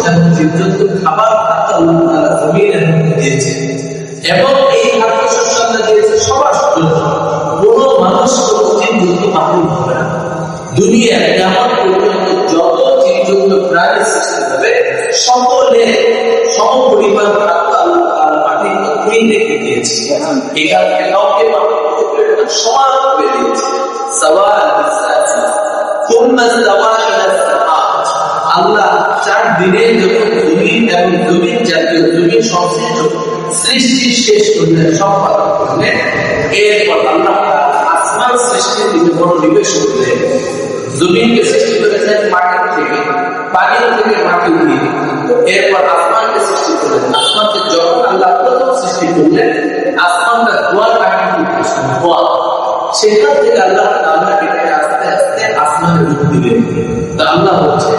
এবং জীবজন্তু খাবার আল্লাহ জমিনের মধ্যে দিয়েছে এবং এই খাদ্যশস্য আল্লাহ দিয়েছে সবার জন্য। কোনো মানুষ কোনো জীবজন্তু মাহরুম হবে না। দুনিয়ার কিয়ামত পর্যন্ত যত জীবজন্তু প্রাণী সৃষ্টি হবে সকলে সমপরিমাণ খাদ্য আল্লাহ মাটির মধ্যেই রেখে দিয়েছে। এখান থেকে কাউকে সমানভাবে দিয়েছে। আল্লাহ 4 দিনে যখন জমিন এবং জমিন জাতীয় জমিন সংশ্লিষ্ট সৃষ্টি শেষ করলেন, সম্পাদন করলেন, এরপর আল্লাহ আসমান সৃষ্টির দিকে মনোনিবেশ করলেন। জমিনকে সৃষ্টি করেছেন মাটির থেকে, পানির থেকে মাটি দিয়ে, এরপর আসমানকে সৃষ্টি করলেন। আসমানকে যখন আল্লাহ প্রথম সৃষ্টি করলেন, আসমানটা ধোয়ার কাহিনী করতেছেন, ধোয়া। সেখান থেকে আল্লাহ তাআলা এটাকে আস্তে আস্তে আসমানের রূপ দিলেন। তা আল্লাহ বলছেন